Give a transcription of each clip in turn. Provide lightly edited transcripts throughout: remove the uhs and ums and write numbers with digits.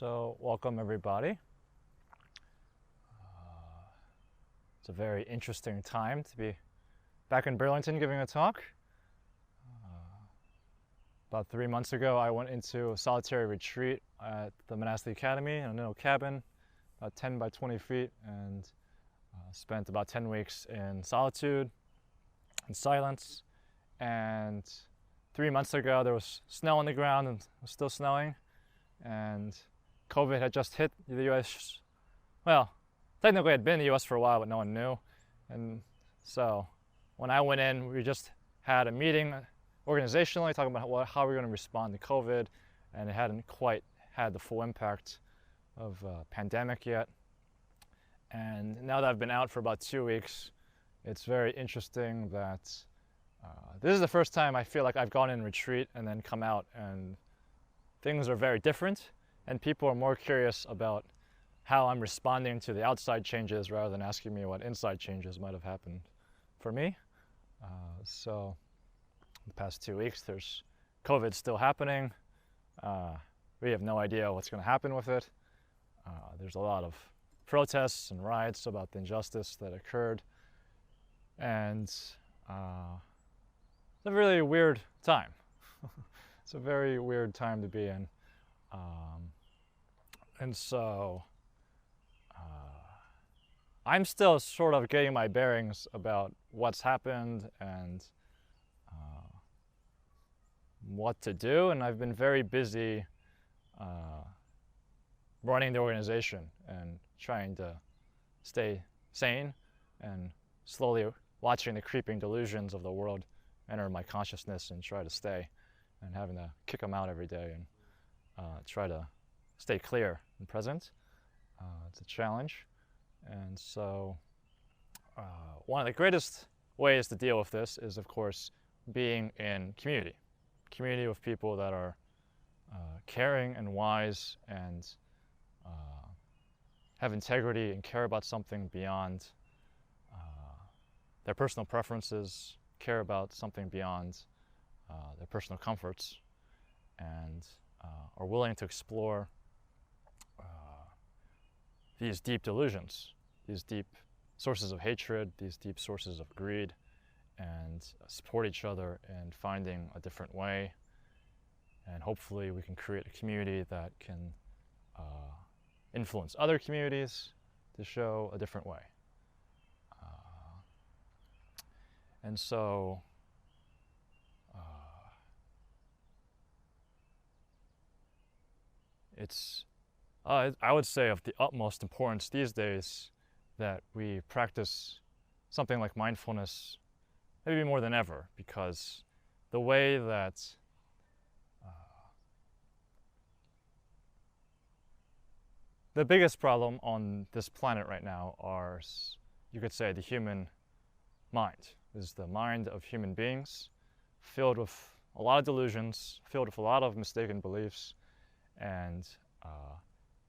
So, welcome everybody. It's a very interesting time to be back in Burlington giving a talk. About 3 months ago, I went into a solitary retreat at the Monastic Academy in a little cabin, about 10 by 20 feet, and spent about 10 weeks in solitude and silence. And 3 months ago, there was snow on the ground and it was still snowing. And COVID had just hit the US. Well, technically it had been in the US for a while, but no one knew. And so when I went in, we just had a meeting organizationally talking about how we're going to respond to COVID, and it hadn't quite had the full impact of pandemic yet. And now that I've been out for about 2 weeks, it's very interesting that this is the first time I feel like I've gone in retreat and then come out and things are very different, and people are more curious about how I'm responding to the outside changes rather than asking me what inside changes might have happened for me. So the past 2 weeks, there's COVID still happening. We have no idea what's going to happen with it. There's a lot of protests and riots about the injustice that occurred. And it's a really weird time. It's a very weird time to be in. And so I'm still sort of getting my bearings about what's happened and what to do, and I've been very busy running the organization and trying to stay sane and slowly watching the creeping delusions of the world enter my consciousness and try to stay, and having to kick them out every day and try to stay clear and present. It's a challenge. And so one of the greatest ways to deal with this is, of course, being in community with people that are caring and wise and have integrity and care about something beyond their personal preferences, care about something beyond their personal comforts, and are willing to explore these deep delusions, these deep sources of hatred, these deep sources of greed, and support each other in finding a different way. And hopefully we can create a community that can influence other communities to show a different way. And so it's I would say of the utmost importance these days that we practice something like mindfulness maybe more than ever, because the way that the biggest problem on this planet right now are, you could say, the human mind. Is the mind of human beings filled with a lot of delusions, filled with a lot of mistaken beliefs, and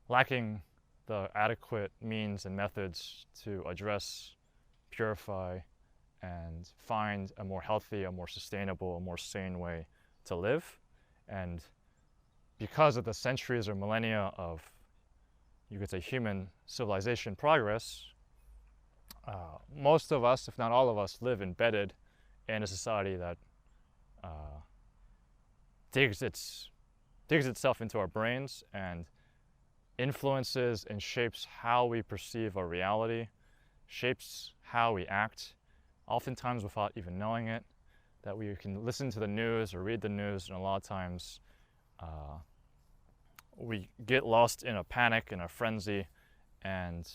lacking the adequate means and methods to address, purify, and find a more healthy, a more sustainable, a more sane way to live. And because of the centuries or millennia of, you could say, human civilization progress, most of us, if not all of us, live embedded in a society that digs itself into our brains and influences and shapes how we perceive our reality, shapes how we act, oftentimes without even knowing it. That we can listen to the news or read the news, and a lot of times we get lost in a panic and a frenzy, and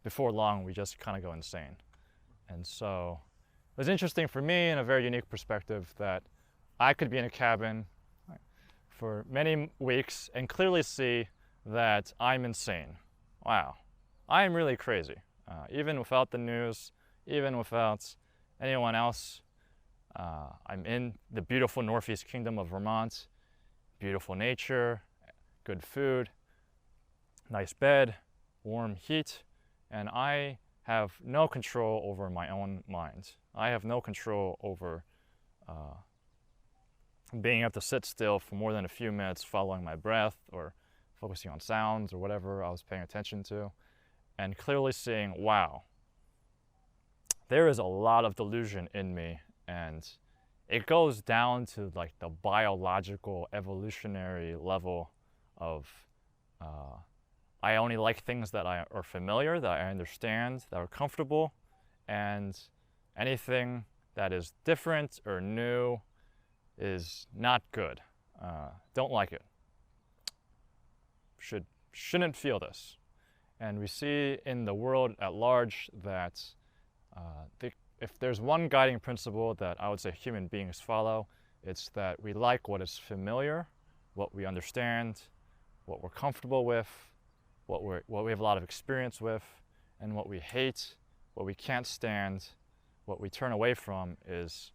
before long we just kind of go insane. And so it was interesting for me, in a very unique perspective, that I could be in a cabin for many weeks and clearly see that I'm insane. Wow, I am really crazy. Even without the news, even without anyone else. I'm in the beautiful Northeast Kingdom of Vermont. Beautiful nature, good food, nice bed, warm heat, and I have no control over my own mind. I have no control over being able to sit still for more than a few minutes following my breath, or focusing on sounds or whatever I was paying attention to, and clearly seeing, wow, there is a lot of delusion in me, and it goes down to like the biological evolutionary level of I only like things that are familiar, that I understand, that are comfortable, and anything that is different or new is not good. Don't like it. Shouldn't feel this. And we see in the world at large that if there's one guiding principle that I would say human beings follow, it's that we like what is familiar, what we understand, what we're comfortable with, what we have a lot of experience with, and what we hate, what we can't stand, what we turn away from is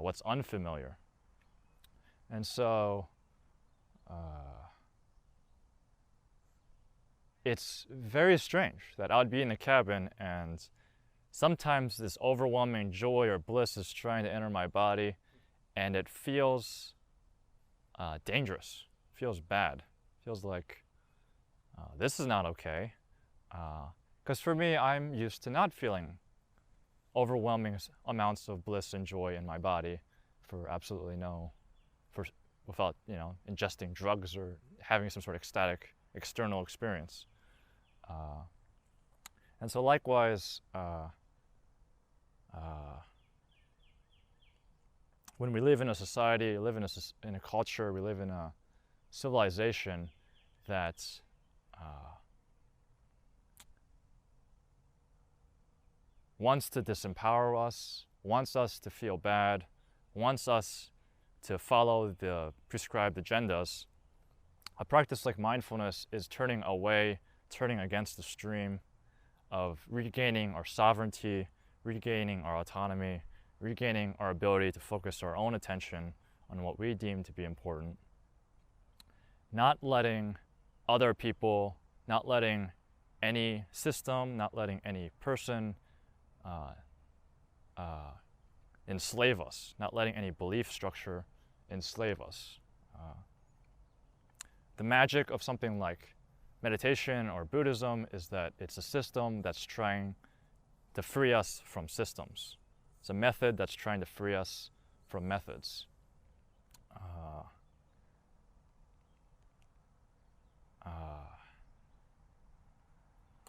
what's unfamiliar. And so it's very strange that I would be in the cabin and sometimes this overwhelming joy or bliss is trying to enter my body, and it feels dangerous, feels bad, feels like this is not okay. Because for me, I'm used to not feeling overwhelming amounts of bliss and joy in my body for absolutely without ingesting drugs or having some sort of ecstatic external experience. And so likewise, when we live in a society, live in a culture, we live in a civilization that wants to disempower us, wants us to feel bad, wants us to follow the prescribed agendas, a practice like mindfulness is turning away, turning against the stream of regaining our sovereignty, regaining our autonomy, regaining our ability to focus our own attention on what we deem to be important. Not letting other people, not letting any system, not letting any person enslave us, not letting any belief structure enslave us. The magic of something like meditation or Buddhism is that it's a system that's trying to free us from systems. It's a method that's trying to free us from methods.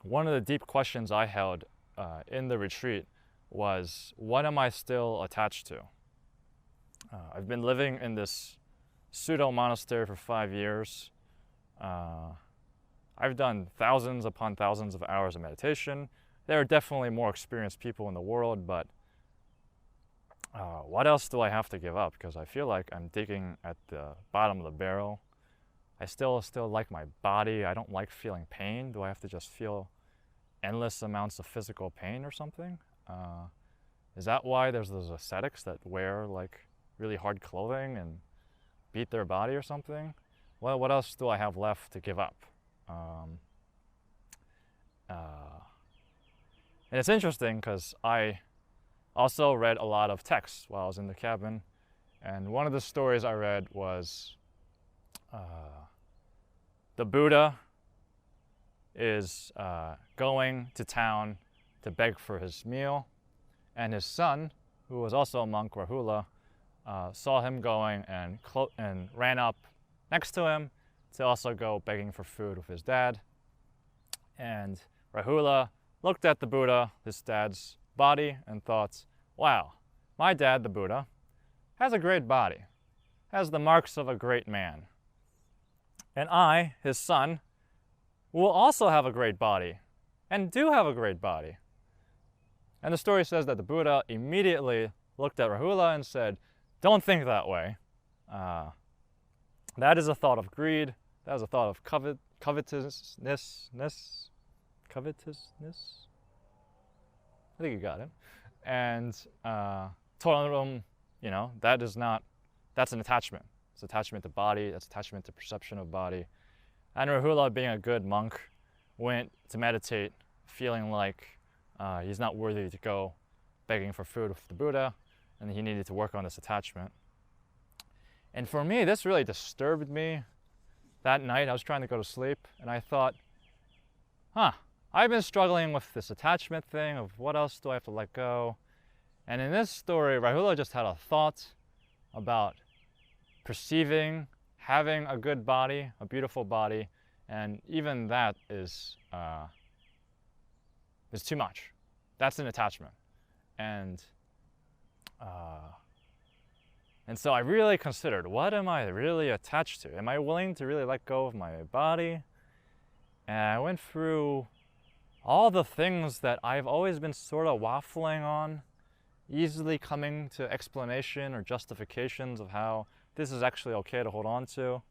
One of the deep questions I held in the retreat was, what am I still attached to? I've been living in this pseudo monastery for 5 years. I've done thousands upon thousands of hours of meditation. There are definitely more experienced people in the world, but what else do I have to give up? Because I feel like I'm digging at the bottom of the barrel. I still like my body. I don't like feeling pain. Do I have to just feel endless amounts of physical pain or something? Is that why there's those ascetics that wear like really hard clothing and beat their body or something? Well, what else do I have left to give up? And it's interesting because I also read a lot of texts while I was in the cabin, and one of the stories I read was the Buddha is going to town to beg for his meal, and his son, who was also a monk, Rahula, saw him going and ran up next to him to also go begging for food with his dad. And Rahula looked at the Buddha, his dad's body, and thought, wow, my dad, the Buddha, has a great body, has the marks of a great man. And I, his son, will also have a great body, and do have a great body. And the story says that the Buddha immediately looked at Rahula and said, don't think that way. That is a thought of greed. That is a thought of covetousness. I think you got it. And told him, that's an attachment. It's attachment to body, that's attachment to perception of body. And Rahula, being a good monk, went to meditate feeling like he's not worthy to go begging for food with the Buddha, and he needed to work on this attachment. And for me, this really disturbed me that night I was trying to go to sleep, and I thought, I've been struggling with this attachment thing of what else do I have to let go. And in this story, Rahula just had a thought about perceiving, having a good body, a beautiful body, and even that is too much. That's an attachment. And so I really considered, what am I really attached to? Am I willing to really let go of my body? And I went through all the things that I've always been sort of waffling on, easily coming to explanation or justifications of how this is actually okay to hold on to.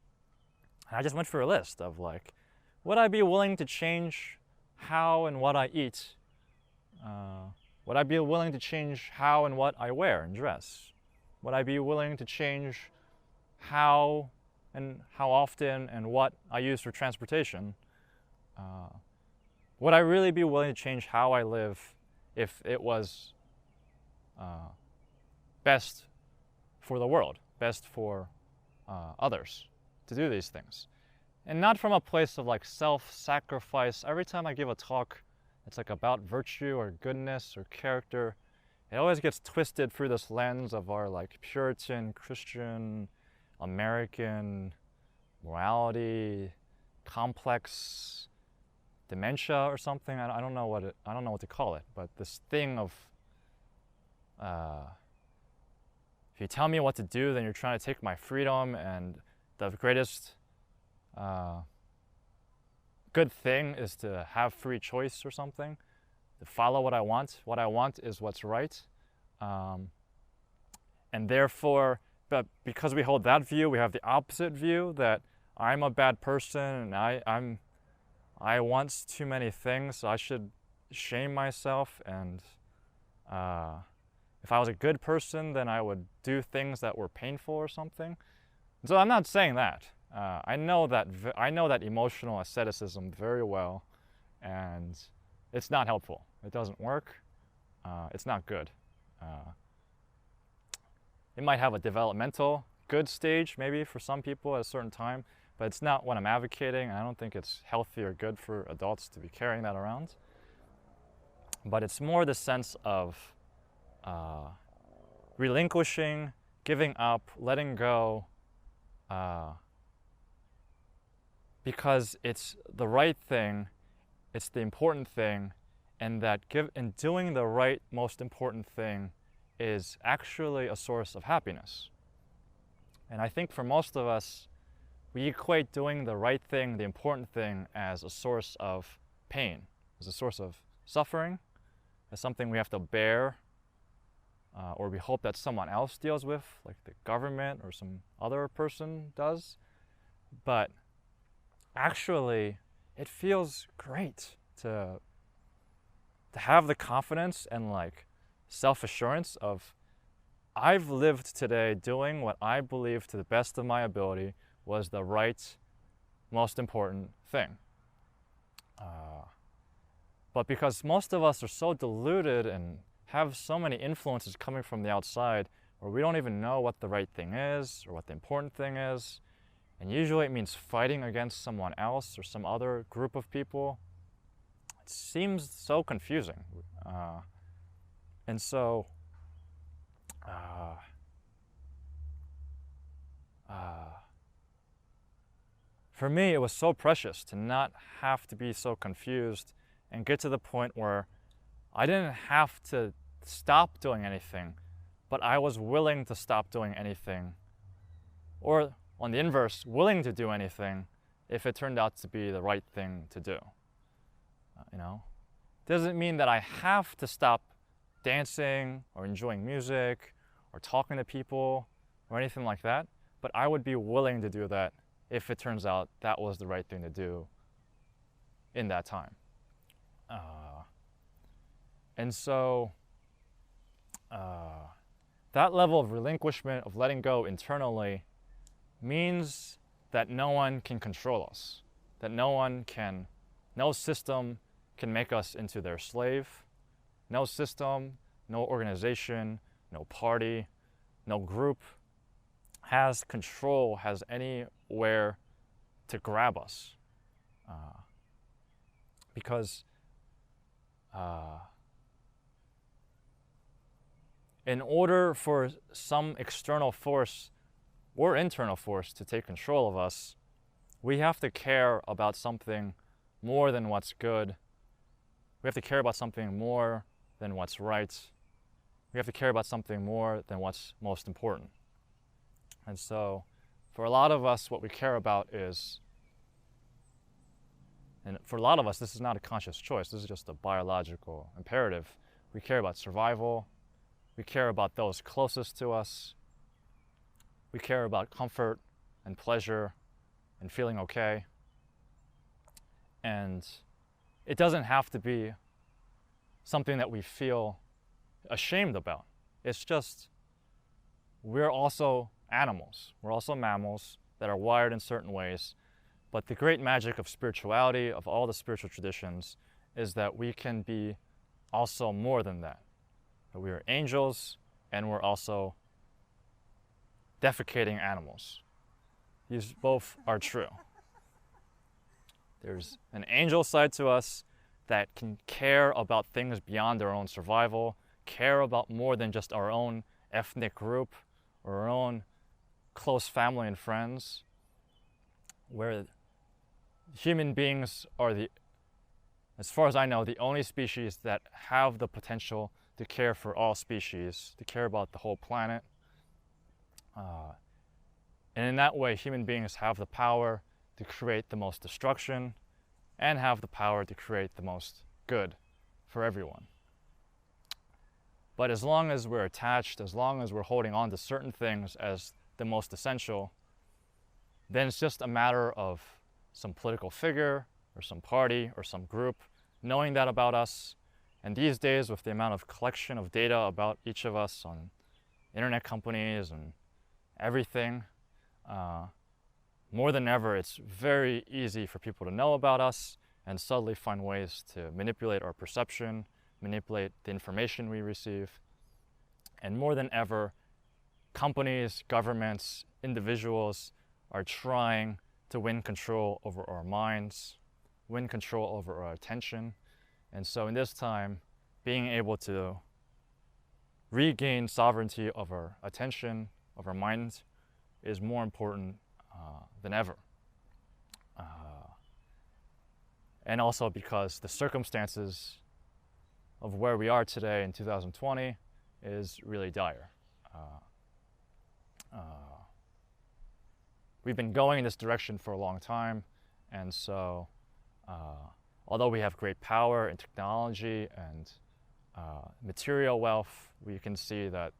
And I just went through a list of like, would I be willing to change how and what I eat? Would I be willing to change how and what I wear and dress? Would I be willing to change how and how often and what I use for transportation? Would I really be willing to change how I live if it was best for the world, best for others to do these things? And not from a place of like self-sacrifice. Every time I give a talk, it's like about virtue or goodness or character. It always gets twisted through this lens of our like Puritan, Christian, American morality, complex dementia or something. I don't know what to call it, but this thing of if you tell me what to do, then you're trying to take my freedom, and the greatest good thing is to have free choice or something, to follow what I want. What I want is what's right. And therefore, but because we hold that view, we have the opposite view that I'm a bad person and I want too many things, so I should shame myself. And if I was a good person, then I would do things that were painful or something. And so I'm not saying that. I know that emotional asceticism very well, and it's not helpful. It doesn't work. It's not good. It might have a developmental good stage maybe for some people at a certain time, but it's not what I'm advocating. I don't think it's healthy or good for adults to be carrying that around. But it's more the sense of relinquishing, giving up, letting go, because it's the right thing, it's the important thing, and that doing the right, most important thing is actually a source of happiness. And I think for most of us, we equate doing the right thing, the important thing, as a source of pain, as a source of suffering, as something we have to bear, or we hope that someone else deals with, like the government or some other person does. But actually, it feels great to have the confidence and like self-assurance of, I've lived today doing what I believe to the best of my ability was the right, most important thing. But because most of us are so deluded and have so many influences coming from the outside, where we don't even know what the right thing is or what the important thing is, and usually it means fighting against someone else or some other group of people, it seems so confusing. And so for me, it was so precious to not have to be so confused and get to the point where I didn't have to stop doing anything, but I was willing to stop doing anything. Or on the inverse, willing to do anything if it turned out to be the right thing to do. Doesn't mean that I have to stop dancing or enjoying music or talking to people or anything like that, but I would be willing to do that if it turns out that was the right thing to do in that time. And so that level of relinquishment, of letting go internally, means that no one can control us, that no system can make us into their slave. No system, no organization, no party, no group has control, has anywhere to grab us. Because in order for some external force or internal force to take control of us, we have to care about something more than what's good. We have to care about something more than what's right. We have to care about something more than what's most important. And so, for a lot of us, what we care about is, and for a lot of us, this is not a conscious choice, this is just a biological imperative. We care about survival. We care about those closest to us. We care about comfort and pleasure and feeling okay. And it doesn't have to be something that we feel ashamed about. It's just, we're also animals. We're also mammals that are wired in certain ways. But the great magic of spirituality, of all the spiritual traditions, is that we can be also more than that. That we are angels, and we're also defecating animals. These both are true. There's an angel side to us that can care about things beyond our own survival, care about more than just our own ethnic group or our own close family and friends, where human beings are as far as I know, the only species that have the potential to care for all species, to care about the whole planet. And in that way, human beings have the power to create the most destruction and have the power to create the most good for everyone. But as long as we're attached, as long as we're holding on to certain things as the most essential, then it's just a matter of some political figure or some party or some group knowing that about us. And these days, with the amount of collection of data about each of us on internet companies and everything, more than ever, it's very easy for people to know about us and subtly find ways to manipulate our perception, manipulate the information we receive. And more than ever, companies, governments, individuals are trying to win control over our minds, win control over our attention. And so in this time, being able to regain sovereignty of our attention, of our minds, is more important than ever. And also because the circumstances of where we are today in 2020 is really dire. We've been going in this direction for a long time, and so although we have great power and technology and material wealth, we can see that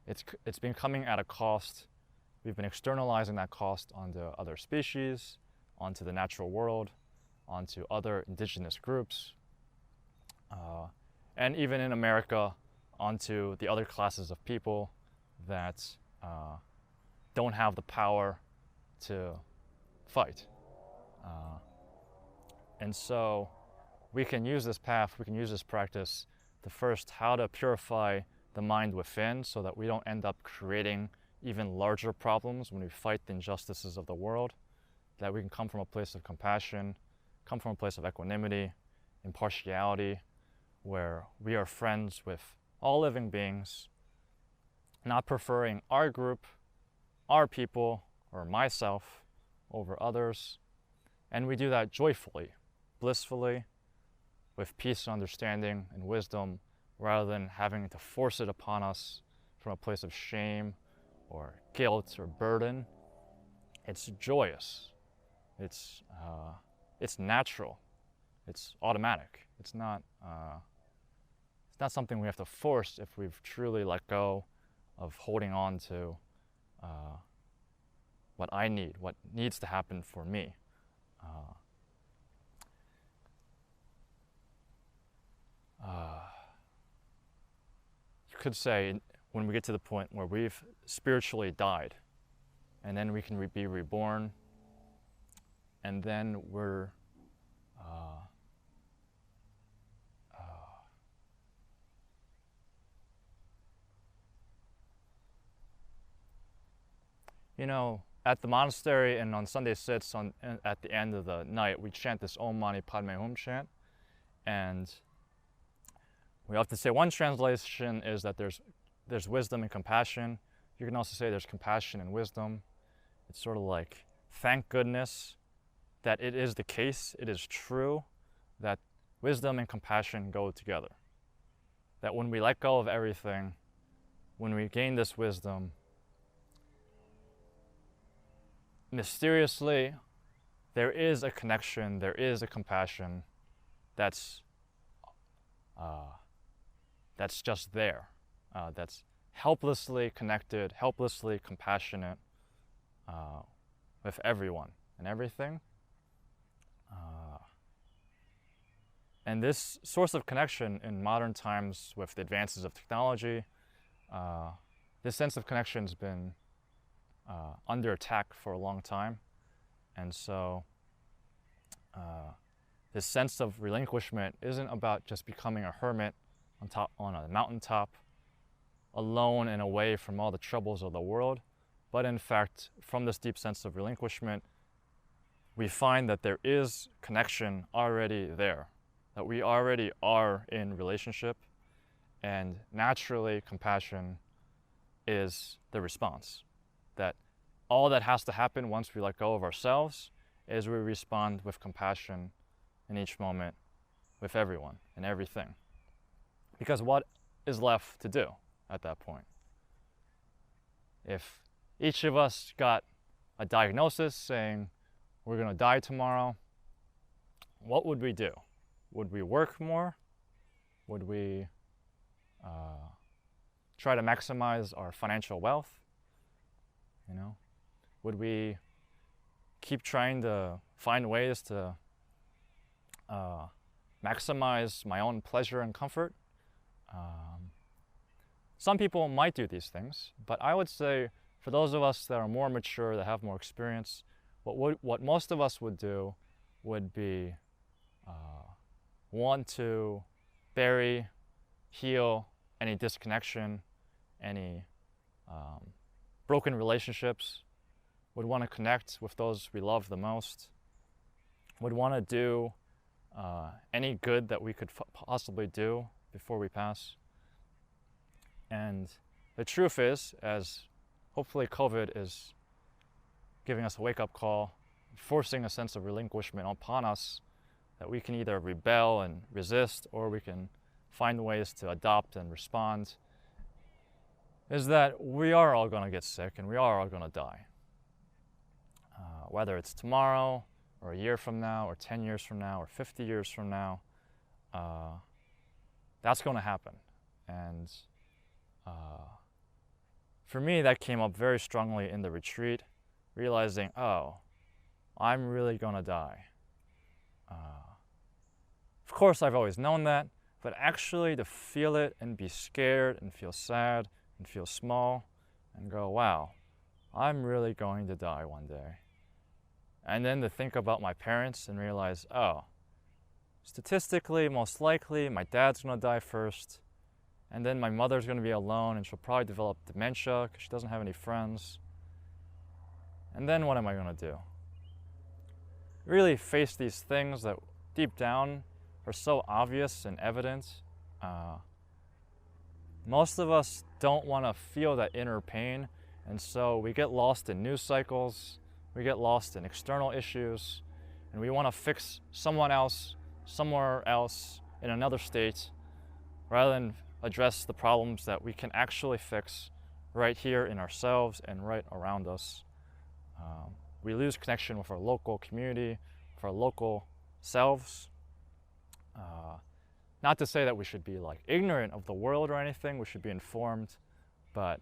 it's been coming at a cost. We've been externalizing that cost onto other species, onto the natural world, onto other indigenous groups, and even in America, onto the other classes of people that don't have the power to fight. And so we can use this path, we can use this practice to first how to purify the mind within so that we don't end up creating even larger problems when we fight the injustices of the world, that we can come from a place of compassion, come from a place of equanimity, impartiality, where we are friends with all living beings, not preferring our group, our people, or myself over others. And we do that joyfully, blissfully, with peace, understanding, and wisdom, rather than having to force it upon us from a place of shame or guilt or burden. It's joyous. It's natural. It's automatic. It's not something we have to force if we've truly let go of holding on to what I need, what needs to happen for me. You could say when we get to the point where we've spiritually died, and then we can be reborn, and then we're at the monastery and on Sunday sits at the end of the night, we chant this Om Mani Padme Hum chant. And we often say one translation is that there's wisdom and compassion. You can also say there's compassion and wisdom. It's sort of like, thank goodness that it is the case, it is true that wisdom and compassion go together. That when we let go of everything, when we gain this wisdom, mysteriously, there is a connection, there is a compassion that's just there, that's helplessly connected, helplessly compassionate with everyone and everything. And this source of connection in modern times with the advances of technology, this sense of connection has been under attack for a long time. And so this sense of relinquishment isn't about just becoming a hermit on a mountaintop, alone and away from all the troubles of the world, but in fact, from this deep sense of relinquishment, we find that there is connection already there, that we already are in relationship, and naturally compassion is the response. That all that has to happen once we let go of ourselves is we respond with compassion in each moment with everyone and everything. Because what is left to do at that point? If each of us got a diagnosis saying we're going to die tomorrow, what would we do? Would we work more? Would we try to maximize our financial wealth? Would we keep trying to find ways to maximize my own pleasure and comfort? Some people might do these things, but I would say for those of us that are more mature, that have more experience, what most of us would do would be want to bury, heal any disconnection, any broken relationships, would want to connect with those we love the most, would want to do any good that we could possibly do before we pass. And the truth is, as hopefully COVID is giving us a wake-up call, forcing a sense of relinquishment upon us, that we can either rebel and resist, or we can find ways to adopt and respond, is that we are all going to get sick and we are all going to die. Whether it's tomorrow, or a year from now, or 10 years from now, or 50 years from now, that's going to happen. And for me, that came up very strongly in the retreat, realizing, oh, I'm really going to die. Of course, I've always known that, but actually to feel it and be scared and feel sad and feel small and go, wow, I'm really going to die one day. And then to think about my parents and realize, oh, statistically, most likely, my dad's going to die first, and then my mother's going to be alone and she'll probably develop dementia because she doesn't have any friends. And then what am I going to do? Really face these things that deep down are so obvious and evident. Most of us don't want to feel that inner pain, and so we get lost in news cycles, we get lost in external issues, and we want to fix someone else, somewhere else, in another state, rather than address the problems that we can actually fix right here in ourselves and right around us. We lose connection with our local community, with our local selves. Not to say that we should be like ignorant of the world or anything, we should be informed, but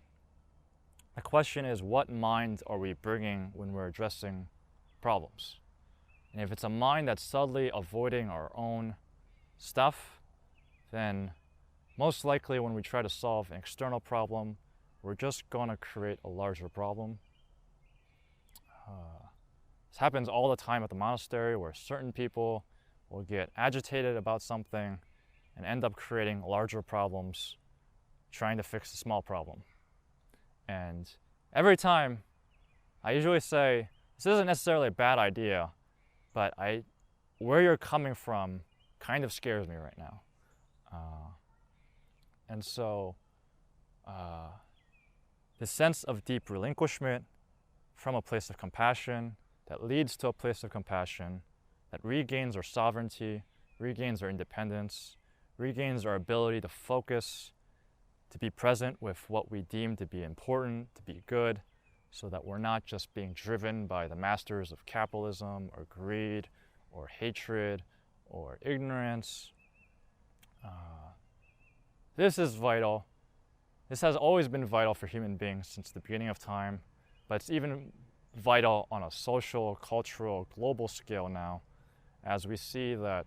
the question is, what mind are we bringing when we're addressing problems? And if it's a mind that's subtly avoiding our own stuff, then most likely when we try to solve an external problem, we're just going to create a larger problem. This happens all the time at the monastery, where certain people will get agitated about something and end up creating larger problems trying to fix a small problem. And every time I usually say, this isn't necessarily a bad idea, but where you're coming from kind of scares me right now. And so the sense of deep relinquishment from a place of compassion that leads to a place of compassion that regains our sovereignty, regains our independence, regains our ability to focus, to be present with what we deem to be important, to be good, so that we're not just being driven by the masters of capitalism or greed or hatred or ignorance. This is vital. This has always been vital for human beings since the beginning of time, but it's even vital on a social, cultural, global scale now, as we see that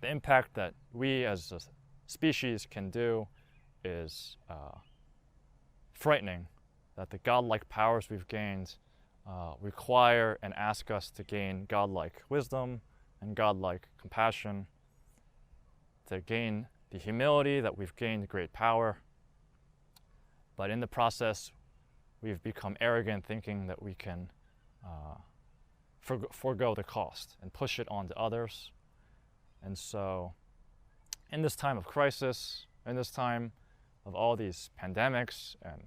the impact that we as a species can do is frightening, that the godlike powers we've gained require and ask us to gain godlike wisdom and godlike compassion, to gain the humility that we've gained great power. But in the process, we've become arrogant, thinking that we can forego the cost and push it onto others. And so in this time of crisis, in this time of all these pandemics and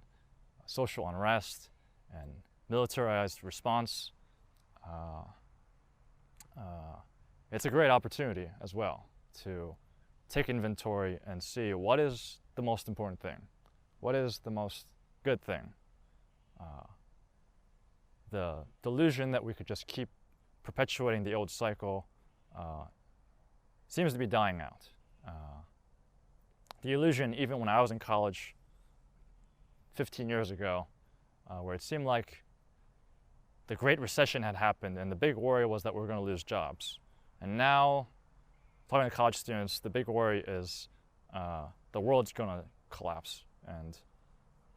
social unrest and militarized response, it's a great opportunity as well to take inventory and see what is the most important thing, what is the most good thing. The delusion that we could just keep perpetuating the old cycle seems to be dying out. The illusion, even when I was in college 15 years ago, where it seemed like the Great Recession had happened and the big worry was that we were going to lose jobs. And now, talking to college students, the big worry is the world's going to collapse and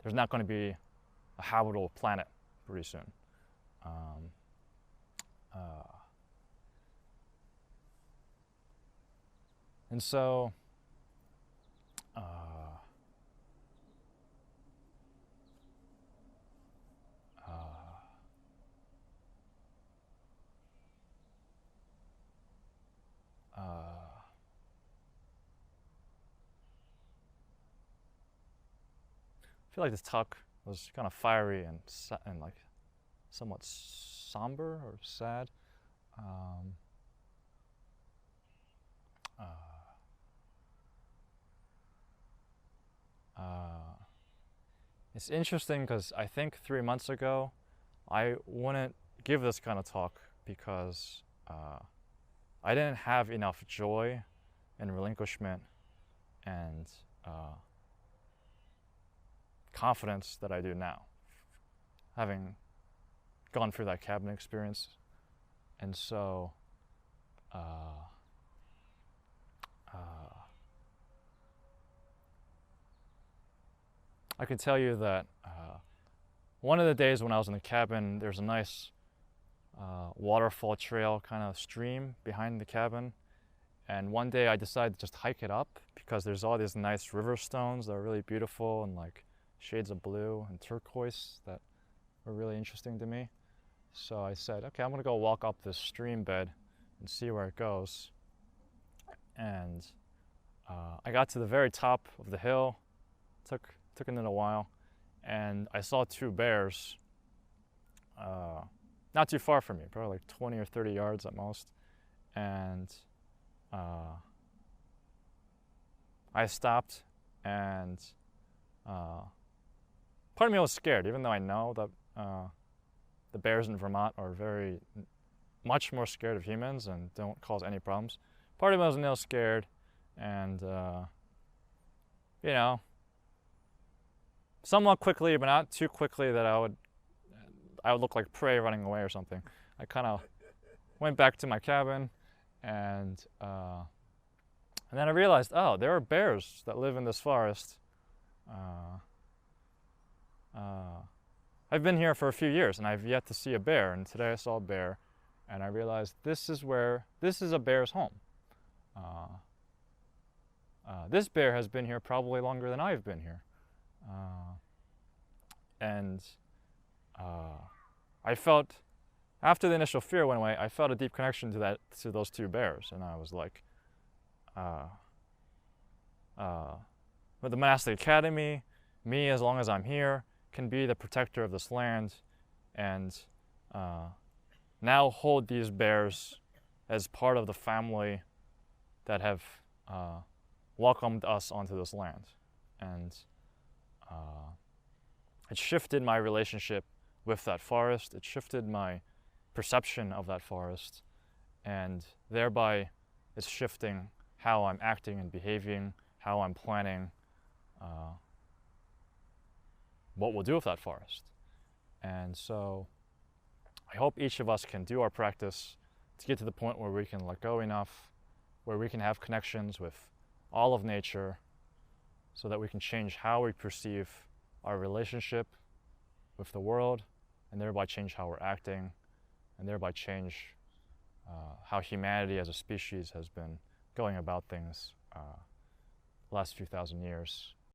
there's not going to be a habitable planet pretty soon. And so, I feel like this talk was kind of fiery and like somewhat somber or sad. It's interesting because I think 3 months ago I wouldn't give this kind of talk because I didn't have enough joy and relinquishment and confidence that I do now, having gone through that cabin experience. And so I can tell you that one of the days when I was in the cabin, there's a nice waterfall trail kind of stream behind the cabin. And one day I decided to just hike it up because there's all these nice river stones that are really beautiful and like shades of blue and turquoise that were really interesting to me. So I said, okay, I'm gonna go walk up this stream bed and see where it goes. And I got to the very top of the hill, took a little while, and I saw two bears not too far from me, probably like 20 or 30 yards at most. And I stopped, and part of me was scared, even though I know that the bears in Vermont are very much more scared of humans and don't cause any problems. Part of me was a little scared, and you know, somewhat quickly, but not too quickly that I would look like prey running away or something. I kind of went back to my cabin, and then I realized, oh, there are bears that live in this forest. I've been here for a few years, and I've yet to see a bear. And today I saw a bear, and I realized this is a bear's home. This bear has been here probably longer than I've been here. And I felt, after the initial fear went away, I felt a deep connection to those two bears, and I was like, with the monastic academy, me, as long as I'm here, can be the protector of this land, and now hold these bears as part of the family that have welcomed us onto this land. And it shifted my relationship with that forest. It shifted my perception of that forest, and thereby it's shifting how I'm acting and behaving, how I'm planning what we'll do with that forest. And so I hope each of us can do our practice to get to the point where we can let go enough, where we can have connections with all of nature, so that we can change how we perceive our relationship with the world, and thereby change how we're acting, and thereby change how humanity as a species has been going about things the last few thousand years.